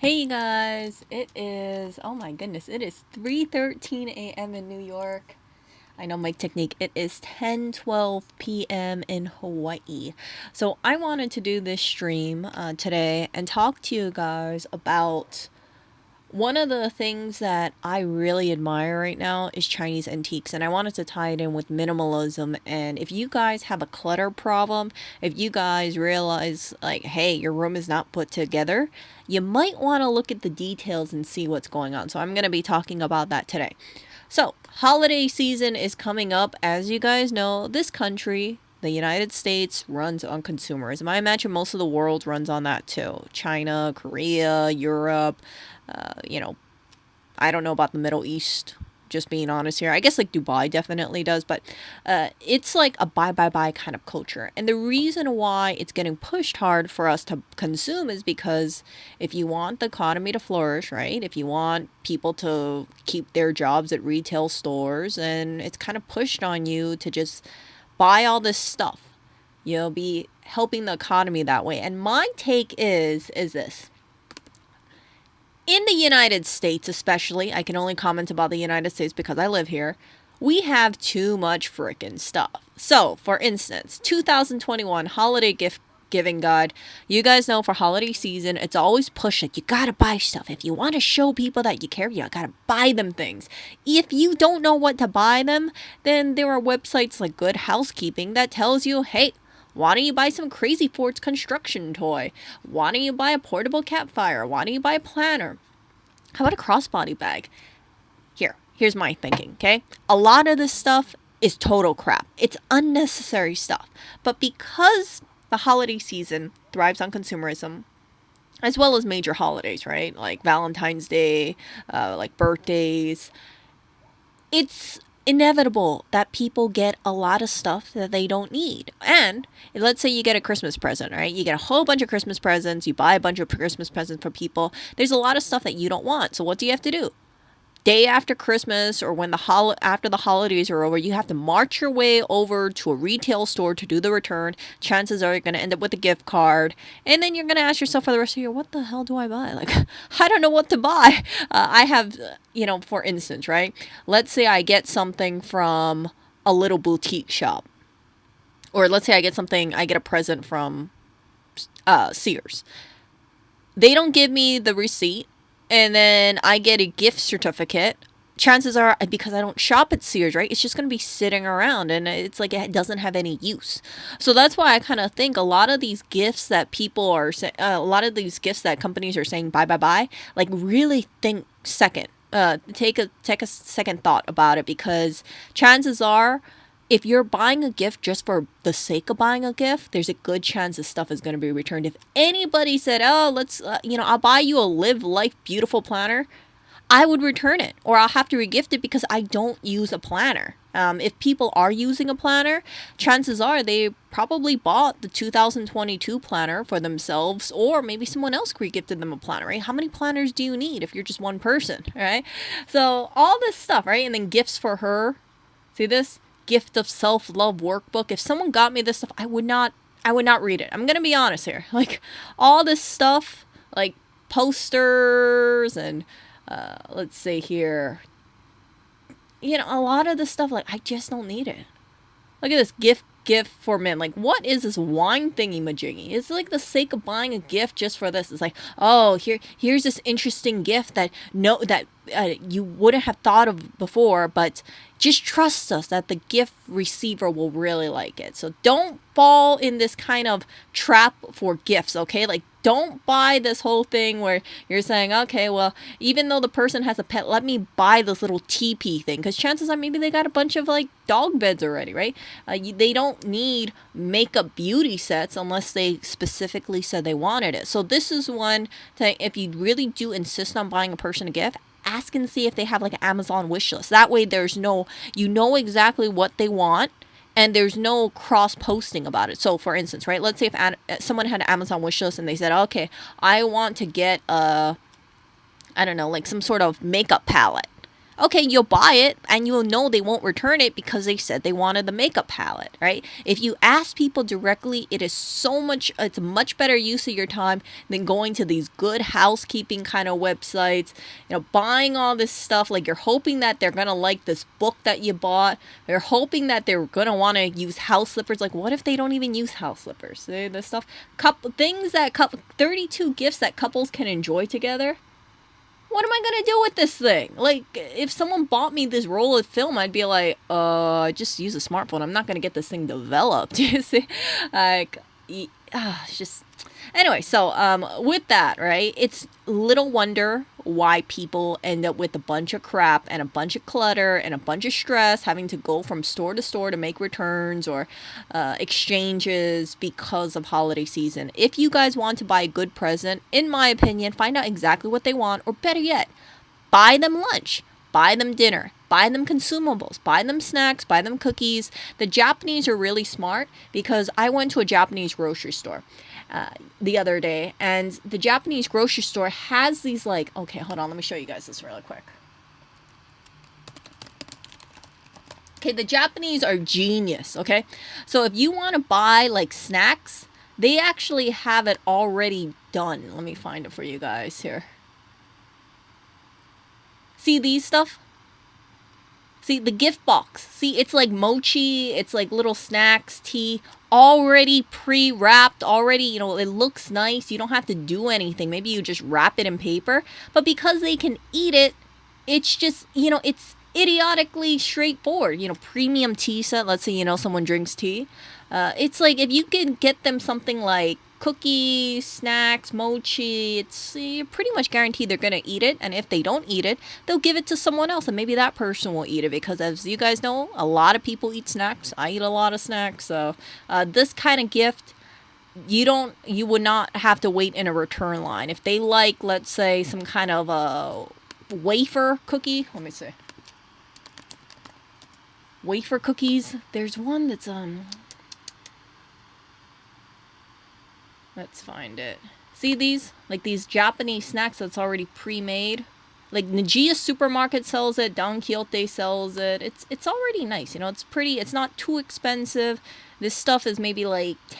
Hey guys, oh my goodness, it is 3:13 a.m. in New York. I know my technique. It is 10:12 p.m. in Hawaii. So I wanted to do this stream today and talk to you guys about one of the things that I really admire right now is Chinese antiques, and I wanted to tie it in with minimalism. And if you guys have a clutter problem, if you guys realize, like, hey, your room is not put together, you might want to look at the details and see what's going on. So I'm going to be talking about that today. So, holiday season is coming up. As you guys know, this country, the United States, runs on consumerism. I imagine most of the world runs on that too. China, Korea, Europe, you know, I don't know about the Middle East, just being honest here. I guess like Dubai definitely does, but it's like a buy kind of culture. And the reason why it's getting pushed hard for us to consume is because if you want the economy to flourish, right? If you want people to keep their jobs at retail stores, and it's kind of pushed on you to just buy all this stuff. You'll be helping the economy that way. And my take is this: in the United States, especially, I can only comment about the United States because I live here, we have too much frickin' stuff. So, for instance, 2021 holiday gift giving guide. You guys know for holiday season, it's always push like you gotta buy stuff. If you want to show people that you care, you gotta buy them things. If you don't know what to buy them, then there are websites like Good Housekeeping that tells you, hey, why don't you buy some Crazy Fort's construction toy? Why don't you buy a portable campfire? Why don't you buy a planner? How about a crossbody bag? Here's my thinking, okay? A lot of this stuff is total crap. It's unnecessary stuff. But because the holiday season thrives on consumerism, as well as major holidays, right? Like Valentine's Day, like birthdays, it's inevitable that people get a lot of stuff that they don't need. And let's say you get a Christmas present, right? You get a whole bunch of Christmas presents, you buy a bunch of Christmas presents for people. There's a lot of stuff that you don't want. So what do you have to do? Day after Christmas or when after the holidays are over, you have to march your way over to a retail store to do the return. Chances are you're going to end up with a gift card, and then you're going to ask yourself for the rest of the year, what the hell do I buy? Like, I don't know what to buy. I have, for instance, right? Let's say I get something from a little boutique shop, or let's say I get a present from Sears. They don't give me the receipt, and then I get a gift certificate. Chances are, because I don't shop at Sears, right? It's just going to be sitting around, and it's like it doesn't have any use. So that's why I kind of think a lot of these gifts that a lot of these gifts that companies are saying buy, like really think second. Take a second thought about it, because chances are, if you're buying a gift just for the sake of buying a gift, there's a good chance this stuff is going to be returned. If anybody said, oh, I'll buy you a Live Life Beautiful planner, I would return it, or I'll have to regift it because I don't use a planner. If people are using a planner, chances are they probably bought the 2022 planner for themselves, or maybe someone else regifted them a planner, right? How many planners do you need if you're just one person, right? So all this stuff, right? And then gifts for her. See this? Gift of self-love workbook. If someone got me this stuff, I would not read it. I'm gonna be honest here. Like, all this stuff, like posters and let's say here, a lot of this stuff, like, I just don't need it. Look at this gift for men. Like, what is this wine thingy majiggy? It's like the sake of buying a gift just for this. It's like, oh, here's this interesting gift that you wouldn't have thought of before, but just trust us that the gift receiver will really like it. So don't fall in this kind of trap for gifts, okay? Like, don't buy this whole thing where you're saying, okay, well, even though the person has a pet, let me buy this little teepee thing. Because chances are maybe they got a bunch of, like, dog beds already, right? They don't need makeup beauty sets unless they specifically said they wanted it. So this is one thing, if you really do insist on buying a person a gift, ask and see if they have like an Amazon wish list. That way you know exactly what they want, and there's no cross posting about it. So for instance, right, let's say if someone had an Amazon wish list and they said, okay, I want to get I don't know, like some sort of makeup palette. Okay, you'll buy it and you'll know they won't return it because they said they wanted the makeup palette, right? If you ask people directly, it's a much better use of your time than going to these good housekeeping kind of websites, buying all this stuff. Like, you're hoping that they're going to like this book that you bought. You're hoping that they're going to want to use house slippers. Like, what if they don't even use house slippers? The stuff, 32 gifts that couples can enjoy together. What am I gonna do with this thing? Like, if someone bought me this roll of film, I'd be like, just use a smartphone. I'm not gonna get this thing developed. You see, like, it's just. Anyway, so with that, right? It's little wonder why people end up with a bunch of crap and a bunch of clutter and a bunch of stress, having to go from store to store to make returns or exchanges because of holiday season. If you guys want to buy a good present, in my opinion, find out exactly what they want, or better yet, buy them lunch, buy them dinner, buy them consumables, buy them snacks, buy them cookies. The Japanese are really smart, because I went to a Japanese grocery store the other day, and the Japanese grocery store has these, like, okay, hold on, let me show you guys this really quick. Okay, the Japanese are genius, okay? So if you want to buy, like, snacks, they actually have it already done. Let me find it for you guys here. See these stuff? See, the gift box. See, it's like mochi, it's like little snacks, tea, already pre-wrapped, already, it looks nice. You don't have to do anything. Maybe you just wrap it in paper. But because they can eat it, it's just, it's idiotically straightforward. Premium tea set. Let's say, someone drinks tea. It's like, if you can get them something like cookies, snacks, mochi, you're pretty much guaranteed they're going to eat it. And if they don't eat it, they'll give it to someone else, and maybe that person will eat it, because as you guys know, a lot of people eat snacks. I eat a lot of snacks. So this kind of gift, you would not have to wait in a return line. If they like, let's say, some kind of a wafer cookie, let me see. Wafer cookies. There's one that's let's find it. See these? Like these Japanese snacks that's already pre-made. Like Nijiya Supermarket sells it, Don Quixote sells it. It's already nice, it's pretty, it's not too expensive. This stuff is maybe like 10